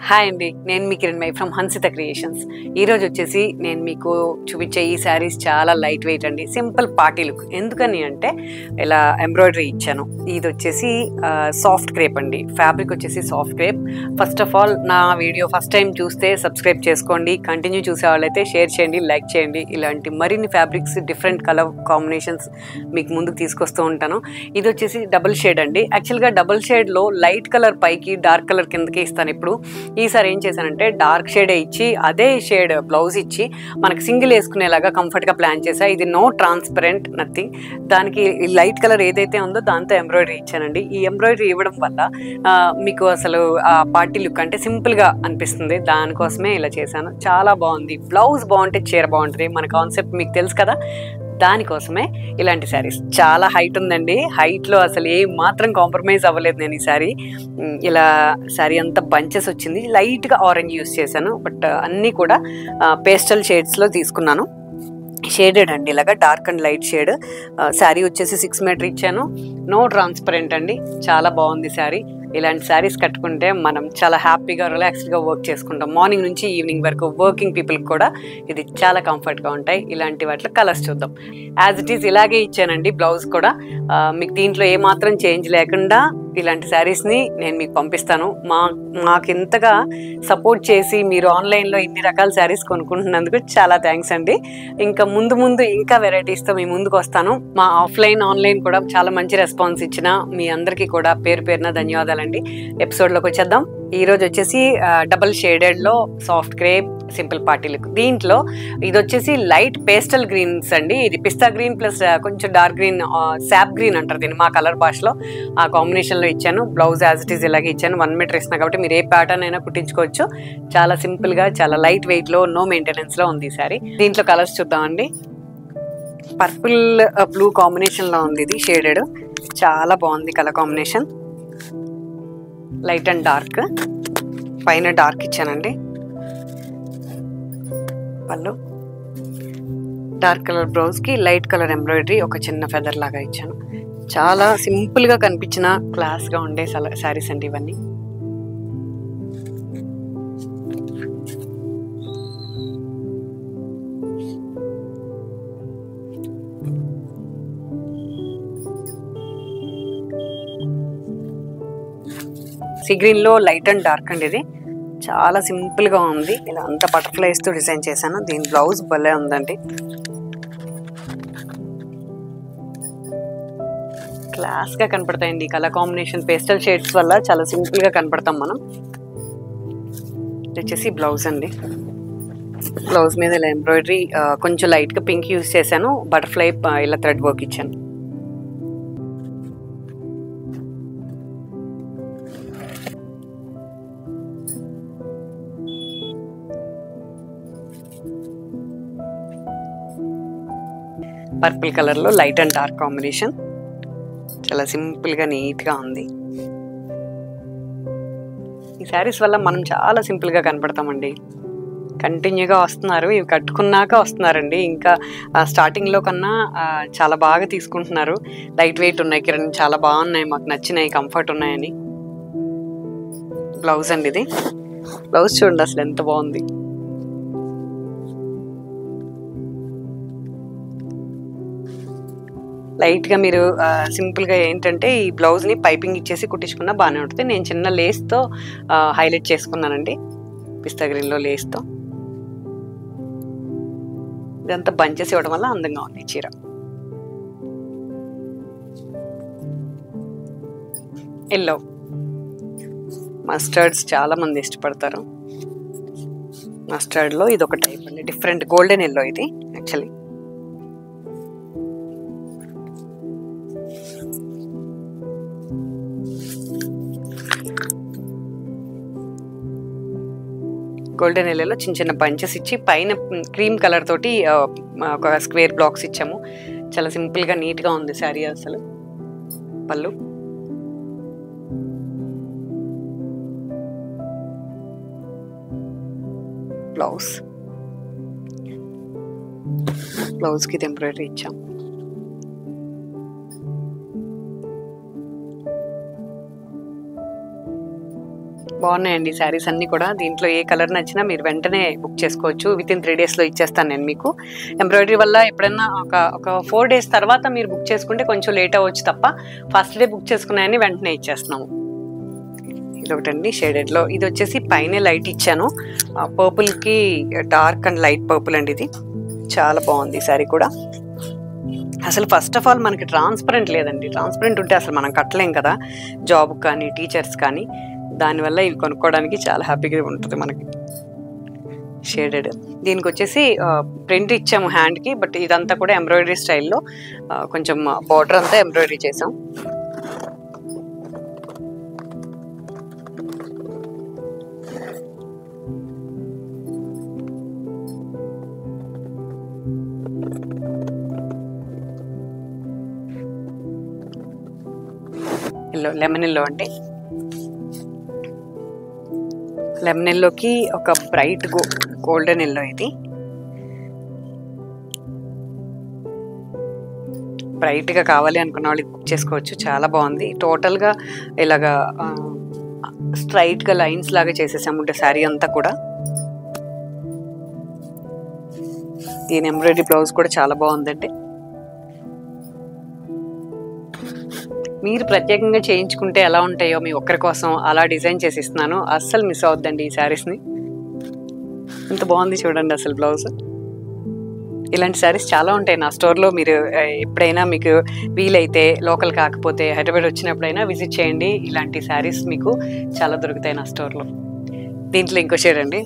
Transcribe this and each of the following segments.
Hi అండి, నేను మీ Kiranmai from Hansitha creations. ఈరోజు వచ్చేసి నేను మీకు చూపించే ఈ శారీస్ చాలా లైట్ వెయిట్ అండి, సింపుల్ పార్టీ లుక్. ఎందుకని అంటే ఇలా ఎంబ్రాయిడరీ ఇచ్చాను. ఇది వచ్చేసి సాఫ్ట్ క్రేప్ అండి, ఫ్యాబ్రిక్ వచ్చేసి soft crepe. First of all నా వీడియో ఫస్ట్ టైం చూస్తే సబ్స్క్రైబ్ చేసుకోండి, కంటిన్యూ చూసే వాళ్ళైతే షేర్ చేయండి, లైక్ చేయండి. ఇలాంటి మరిన్ని ఫ్యాబ్రిక్స్ డిఫరెంట్ కలర్ కాంబినేషన్స్ మీకు ముందుకు తీసుకొస్తూ ఉంటాను. ఇది వచ్చేసి డబుల్ షేడ్ అండి. యాక్చువల్గా డబుల్ షేడ్లో లైట్ కలర్ పైకి డార్క్ కలర్ కిందకి ఇస్తాను. ఇప్పుడు ఈసారి ఏం చేశానంటే డార్క్ షేడే ఇచ్చి అదే షేడ్ బ్లౌజ్ ఇచ్చి మనకి సింగిల్ వేసుకునేలాగా కంఫర్ట్గా ప్లాన్ చేశా. ఇది నో ట్రాన్స్పరెంట్ నథింగ్. దానికి లైట్ కలర్ ఏదైతే ఉందో దాంతో ఎంబ్రాయిడరీ ఇచ్చానండి. ఈ ఎంబ్రాయిడరీ ఇవ్వడం వల్ల మీకు అసలు పార్టీ లుక్ అంటే సింపుల్గా అనిపిస్తుంది. దానికోసమే ఇలా చేశాను. చాలా బాగుంది. బ్లౌజ్ బాగుంటే చీర బాగుంటుంది. మన కాన్సెప్ట్ మీకు తెలుసు కదా, దానికోసమే ఇలాంటి శారీస్. చాలా హైట్ ఉందండి, హైట్లో అసలు ఏ మాత్రం కాంప్రమైజ్ అవ్వలేదు నేను. ఈ శారీ ఇలా శారీ అంతా బంచెస్ వచ్చింది. లైట్గా ఆరెంజ్ యూస్ చేశాను, బట్ అన్నీ కూడా పేస్టల్ షేడ్స్లో తీసుకున్నాను. షేడెడ్ అండి, ఇలాగా dark and light shade. Sari వచ్చేసి 6 మీటర్ ఇచ్చాను. నో ట్రాన్స్పరెంట్ అండి, చాలా బాగుంది శారీ. ఇలాంటి శారీస్ కట్టుకుంటే మనం చాలా హ్యాపీగా రిలాక్స్డ్గా వర్క్ చేసుకుంటాం. మార్నింగ్ నుంచి ఈవినింగ్ వరకు వర్కింగ్ పీపుల్కి కూడా ఇది చాలా కంఫర్ట్గా ఉంటాయి. ఇలాంటి వాటిలో కలర్స్ చూద్దాం. యాజ్ ఇట్ ఈస్ ఇలాగే ఇచ్చానండి బ్లౌజ్ కూడా. మీకు దీంట్లో ఏమాత్రం చేంజ్ లేకుండా ఇలాంటి శారీస్ని నేను మీకు పంపిస్తాను. మాకు ఇంతగా సపోర్ట్ చేసి మీరు ఆన్లైన్లో ఇన్ని రకాల శారీస్ కొనుక్కుంటున్నందుకు చాలా థ్యాంక్స్ అండి. ఇంకా ముందు ఇంకా వెరైటీస్తో మీ ముందుకు వస్తాను. మా ఆఫ్లైన్ ఆన్లైన్ కూడా చాలా మంచి రెస్పాన్స్ ఇచ్చిన మీ అందరికీ కూడా పేరు పేరున ధన్యవాదాలండి. ఎపిసోడ్లోకి వచ్చేద్దాం. ఈరోజు వచ్చేసి డబుల్ షేడెడ్లో soft crepe simple party look. దీంట్లో ఇది వచ్చేసి లైట్ పేస్టల్ గ్రీన్స్ అండి. ఇది పిస్తా గ్రీన్ ప్లస్ కొంచెం డార్క్ గ్రీన్, శాప్ గ్రీన్ అంటారు దీన్ని మా కలర్ భాషలో. ఆ కాంబినేషన్లో ఇచ్చాను. బ్లౌజ్ యాజ్ ఇట్ ఈస్ ఇలాగే ఇచ్చాను. 1 మీటర్ ఇస్తున్నా కాబట్టి మీరు ఏ ప్యాటర్న్ అయినా కుట్టించుకోవచ్చు. చాలా సింపుల్గా, చాలా లైట్ వెయిట్లో, నో మెయింటెనెన్స్లో ఉంది ఈ శారీ. దీంట్లో కలర్స్ చూద్దామండి. పర్పుల్ బ్లూ కాంబినేషన్లో ఉంది ఇది షేడెడ్. చాలా బాగుంది colour combination. Light and dark, పైన డార్క్ ఇచ్చానండి. పళ్ళు డార్క్ కలర్ బ్లౌజ్కి లైట్ కలర్ ఎంబ్రాయిడరీ, ఒక చిన్న ఫెదర్ లాగా ఇచ్చాను. చాలా సింపుల్గా కనిపించిన క్లాస్గా ఉండే శారీస్ అండి ఇవన్నీ. సీ గ్రీన్లో లైట్ అండ్ డార్క్ అండి. ఇది చాలా సింపుల్గా ఉంది. ఇలా అంతా బటర్ఫ్లైస్తో డిజైన్ చేశాను. దీని బ్లౌజ్ భలే ఉందండి, క్లాస్గా కనపడతాయండి. కలర్ కాంబినేషన్ పేస్టల్ షేడ్స్ వల్ల చాలా సింపుల్గా కనపడతాం మనం. ఇది వచ్చేసి బ్లౌజ్ అండి. బ్లౌజ్ మీద ఇలా ఎంబ్రాయిడరీ కొంచెం లైట్గా పింక్ యూజ్ చేశాను. బటర్ఫ్లై ఇలా థ్రెడ్ వర్క్ ఇచ్చాను. పర్పుల్ కలర్లో లైట్ అండ్ డార్క్ కాంబినేషన్. చాలా సింపుల్గా నీట్గా ఉంది. ఈ శారీస్ వల్ల మనం చాలా సింపుల్గా కనపడతామండి. కంటిన్యూగా వస్తున్నారు, ఇవి కట్టుకున్నాక వస్తున్నారండి. ఇంకా స్టార్టింగ్లో కన్నా చాలా బాగా తీసుకుంటున్నారు. లైట్ వెయిట్ ఉన్నాయి కిరణ్, చాలా బాగున్నాయి, మాకు నచ్చినాయి, కంఫర్ట్ ఉన్నాయని. బ్లౌజ్ అండి ఇది. బ్లౌజ్ చూడండి అసలు ఎంత బాగుంది. లైట్గా మీరు సింపుల్గా ఏంటంటే ఈ బ్లౌజ్ని పైపింగ్ ఇచ్చేసి కుట్టించుకున్నా బాగానే ఉంటుంది. నేను చిన్న లేస్తో హైలైట్ చేసుకున్నానండి, పిస్తా గ్రీన్లో లేస్తో. ఇదంతా బంచెస్ ఇవ్వడం వల్ల అందంగా ఉంది చీర. ఎల్లో, మస్టర్డ్స్ చాలా మంది ఇష్టపడతారు. మస్టర్డ్లో ఇది ఒక టైప్ అండి, డిఫరెంట్ గోల్డెన్ ఎల్లో ఇది యాక్చువల్లీ. గోల్డెన్ ఎల్లోలో చిన్న చిన్న బంచెస్ ఇచ్చి పైన క్రీమ్ కలర్ తోటి ఒక స్క్వేర్ బ్లాక్స్ ఇచ్చాము. చాలా సింపుల్గా నీట్గా ఉంది శారీ అసలు. పళ్ళు బ్లౌజ్కి ఎంబ్రాయిడరీ ఇచ్చాము. బాగున్నాయండి శారీస్ అన్నీ కూడా. దీంట్లో ఏ కలర్ నచ్చినా మీరు వెంటనే బుక్ చేసుకోవచ్చు. వితిన్ 3 daysలో ఇచ్చేస్తాను నేను మీకు. ఎంబ్రాయిడరీ వల్ల ఎప్పుడన్నా ఒక 4 days తర్వాత మీరు బుక్ చేసుకుంటే కొంచెం లేట్ అవ్వచ్చు తప్ప ఫస్ట్ డే బుక్ చేసుకున్నాయని వెంటనే ఇచ్చేస్తున్నాము. ఇది ఒకటండి షేడెడ్లో. ఇది వచ్చేసి పైన లైట్ ఇచ్చాను, పర్పుల్కి డార్క్ అండ్ లైట్ పర్పుల్ అండి. ఇది చాలా బాగుంది ఈ శారీ కూడా. అసలు ఫస్ట్ ఆఫ్ ఆల్ మనకి ట్రాన్స్పరెంట్ లేదండి. ట్రాన్స్పరెంట్ ఉంటే అసలు మనం కట్టలేం కదా, జాబ్కి కానీ టీచర్స్ కానీ. దానివల్ల ఇవి కొనుక్కోవడానికి చాలా హ్యాపీగా ఉంటుంది మనకి. షేడెడ్ దీనికి వచ్చేసి ప్రింట్ ఇచ్చాము హ్యాండ్కి, బట్ ఇదంతా కూడా ఎంబ్రాయిడరీ స్టైల్లో కొంచెం బార్డర్ అంతా ఎంబ్రాయిడరీ చేసాం. లెమన్ ఎల్లో అండి. లెమన్ ఎల్లోకి ఒక బ్రైట్ గోల్డెన్ ఎల్లో. ఇది బ్రైట్గా కావాలి అనుకున్న వాళ్ళు బుక్ చేసుకోవచ్చు. చాలా బాగుంది. టోటల్గా ఇలాగా స్ట్రైట్గా లైన్స్ లాగా చేసేసాము శారీ అంతా కూడా. దీని ఎంబ్రాయిడరీ బ్లౌజ్ కూడా చాలా బాగుందండి. మీరు ప్రత్యేకంగా చేయించుకుంటే ఎలా ఉంటాయో మీ ఒక్కరి కోసం అలా డిజైన్ చేసి ఇస్తున్నాను. అస్సలు మిస్ అవద్దండి ఈ శారీస్ని. ఇంత బాగుంది చూడండి అసలు బ్లౌజ్. ఇలాంటి శారీస్ చాలా ఉంటాయి నా స్టోర్లో. మీరు ఎప్పుడైనా మీకు వీలైతే, లోకల్ కాకపోతే హైదరాబాద్ వచ్చినప్పుడైనా విజిట్ చేయండి. ఇలాంటి శారీస్ మీకు చాలా దొరుకుతాయి నా స్టోర్లో. దీంట్లో ఇంకో షేడ్ అండి.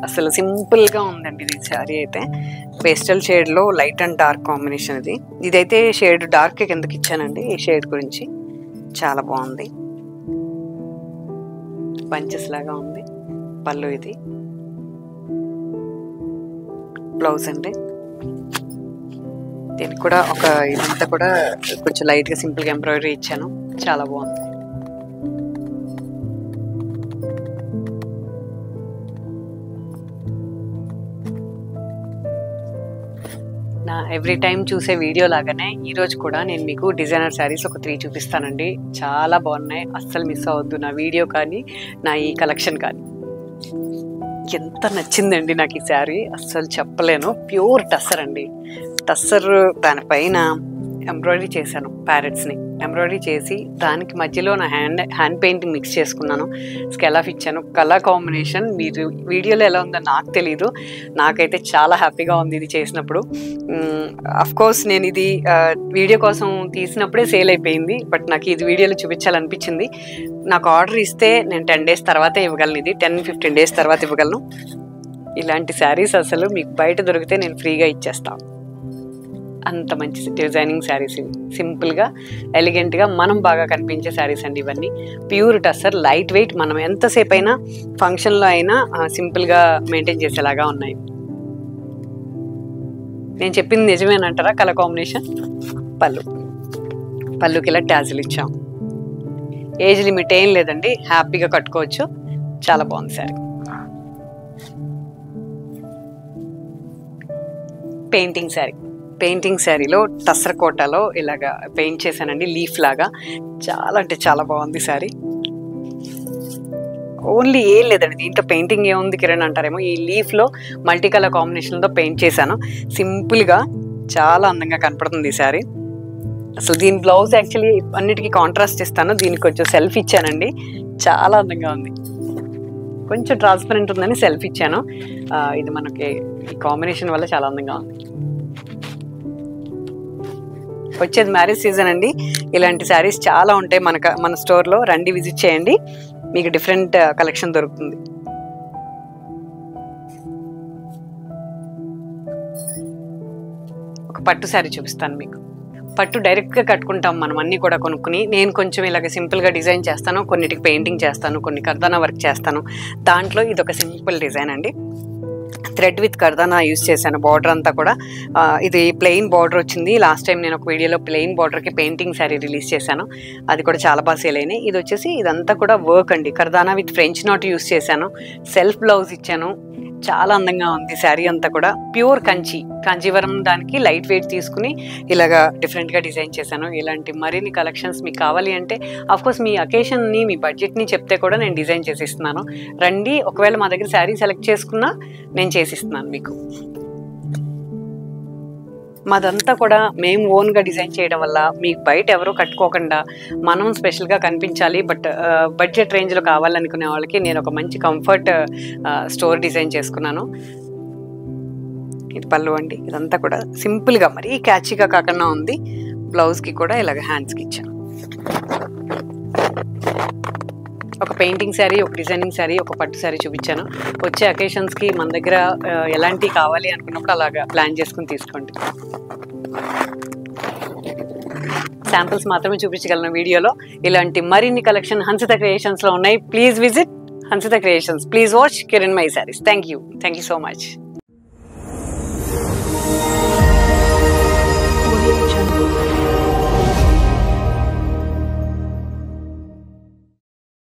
అసలు సింపుల్గా ఉందండి ఇది శారీ అయితే. పేస్టల్ షేడ్లో లైట్ అండ్ డార్క్ కాంబినేషన్. ఇదైతే షేడ్ డార్క్ కిందకి ఇచ్చానండి. ఈ షేడ్ గురించి చాలా బాగుంది. బంచెస్ లాగా ఉంది పళ్ళు. ఇది బ్లౌజ్ అండి. దీనికి కూడా ఇదంతా కూడా కొంచెం లైట్గా సింపుల్గా ఎంబ్రాయిడరీ ఇచ్చాను. చాలా బాగుంది. నా ఎవ్రీ టైం చూసే వీడియో లాగానే ఈరోజు కూడా నేను మీకు డిజైనర్ శారీస్ ఒక 3 చూపిస్తానండి. చాలా బాగున్నాయి. అస్సలు మిస్ అవ్వద్దు నా వీడియో కానీ నా ఈ కలెక్షన్ కానీ. ఎంత నచ్చిందండి నాకు ఈ శారీ, అస్సలు చెప్పలేను. ప్యూర్ టస్సర్ అండి. టస్సర్ దానిపైన ఎంబ్రాయిడరీ చేశాను. ప్యారెట్స్ని ఎంబ్రాయిడరీ చేసి దానికి మధ్యలో నా హ్యాండ్ పెయింటింగ్ మిక్స్ చేసుకున్నాను. స్కెలాఫ్ ఇచ్చాను. కలర్ కాంబినేషన్ మీరు వీడియోలో ఎలా ఉందో నాకు తెలీదు, నాకైతే చాలా హ్యాపీగా ఉంది ఇది చేసినప్పుడు. అఫ్కోర్స్ నేను ఇది వీడియో కోసం తీసినప్పుడే సేల్ అయిపోయింది, బట్ నాకు ఇది వీడియోలో చూపించాలనిపించింది. నాకు ఆర్డర్ ఇస్తే నేను 10 days తర్వాతే ఇవ్వగలను. ఇది 10-15 days తర్వాత ఇవ్వగలను. ఇలాంటి శారీస్ అసలు మీకు బయట దొరికితే నేను ఫ్రీగా ఇచ్చేస్తాను. అంత మంచి డిజైనింగ్ శారీస్ ఇవి. సింపుల్గా ఎలిగెంట్గా మనం బాగా కనిపించే శారీస్ అండి ఇవన్నీ. Pure tussar, light weight. మనం ఎంతసేపు అయినా ఫంక్షన్లో అయినా సింపుల్గా మెయింటైన్ చేసేలాగా ఉన్నాయి. నేను చెప్పింది నిజమేనంటారా? Colour combination. పళ్ళుకి ఇలా ట్యాజిల్ ఇచ్చాం. ఏజ్ లిమిట్ ఏం లేదండి, హ్యాపీగా కట్టుకోవచ్చు. చాలా బాగుంది శారీ. పెయింటింగ్ శారీలో టస్సర్ కోటాలో ఇలాగా పెయింట్ చేశానండి, లీఫ్ లాగా. చాలా అంటే చాలా బాగుంది శారీ. ఓన్లీ ఏం లేదండి దీంట్లో పెయింటింగ్ ఏముంది కిరణ్ అంటారేమో. ఈ లీఫ్లో మల్టీ కలర్ కాంబినేషన్తో పెయింట్ చేశాను. సింపుల్గా చాలా అందంగా కనపడుతుంది ఈ శారీ. అసలు దీని బ్లౌజ్ యాక్చువల్లీ అన్నిటికీ కాంట్రాస్ట్ ఇస్తాను. దీనికి కొంచెం సెల్ఫ్ ఇచ్చానండి. చాలా అందంగా ఉంది. కొంచెం ట్రాన్స్పరెంట్ ఉందని సెల్ఫ్ ఇచ్చాను. ఇది మనకి ఈ కాంబినేషన్ వల్ల చాలా అందంగా ఉంది. వచ్చేది మ్యారేజ్ సీజన్ అండి. ఇలాంటి శారీస్ చాలా ఉంటాయి మన స్టోర్లో. రండి, విజిట్ చేయండి, మీకు డిఫరెంట్ కలెక్షన్ దొరుకుతుంది. ఒక పట్టు శారీ చూపిస్తాను మీకు. పట్టు డైరెక్ట్గా కట్టుకుంటాం మనం అన్నీ కూడా కొనుక్కుని. నేను కొంచెం ఇలాగ సింపుల్గా డిజైన్ చేస్తాను, కొన్నిటికి పెయింటింగ్ చేస్తాను, కొన్ని కర్దానా వర్క్ చేస్తాను. దాంట్లో ఇది ఒక సింపుల్ డిజైన్ అండి. థ్రెడ్ విత్ కర్దానా యూజ్ చేశాను. బార్డర్ అంతా కూడా ఇది ప్లెయిన్ బార్డర్ వచ్చింది. లాస్ట్ టైం నేను ఒక వీడియోలో ప్లెయిన్ బార్డర్కి పెయింటింగ్ శారీ రిలీజ్ చేశాను. అది కూడా చాలా బాగా సేల్ అయినాయి. ఇది వచ్చేసి ఇదంతా కూడా వర్క్ అండి. కర్దానా విత్ ఫ్రెంచ్ నాట్ యూజ్ చేశాను. సెల్ఫ్ బ్లౌజ్ ఇచ్చాను. చాలా అందంగా ఉంది శారీ అంతా కూడా. ప్యూర్ కాంచీవరం దానికి లైట్ వెయిట్ తీసుకుని ఇలాగా డిఫరెంట్గా డిజైన్ చేశాను. ఇలాంటి మరిన్ని కలెక్షన్స్ మీకు కావాలి అంటే ఆఫ్కోర్స్ మీ అకేషన్ని, మీ బడ్జెట్ని చెప్తే కూడా నేను డిజైన్ చేసిస్తున్నాను. రండి, ఒకవేళ మా దగ్గర శారీ సెలెక్ట్ చేసుకున్నా నేను చేసిస్తున్నాను మీకు. మాదంతా కూడా మేము ఓన్గా డిజైన్ చేయడం వల్ల మీకు బయట ఎవరో కట్టుకోకుండా మనం స్పెషల్గా కనిపించాలి, బట్ బడ్జెట్ రేంజ్లో కావాలనుకునే వాళ్ళకి నేను ఒక మంచి కంఫర్ట్ స్టోర్ డిజైన్ చేసుకున్నాను. ఇది పళ్ళు అండి. ఇదంతా కూడా సింపుల్గా మరీ క్యాచీగా కాకుండా ఉంది. బ్లౌజ్కి కూడా ఇలాగ హ్యాండ్స్కి ఇచ్చాను. ఒక పెయింటింగ్ శారీ, ఒక డిజైనింగ్ శారీ, ఒక పట్టు శారీ చూపించాను. వచ్చే అకేషన్స్కి మన దగ్గర ఎలాంటివి కావాలి అనుకున్నప్పుడు అలాగా ప్లాన్ చేసుకుని తీసుకోండి. శాంపిల్స్ మాత్రమే చూపించగలను వీడియోలో. ఇలాంటి మరిన్ని కలెక్షన్ హన్సిత క్రియేషన్స్లో ఉన్నాయి. Please visit Hansitha creations. Please watch Kiranmayi saris. Thank you so much.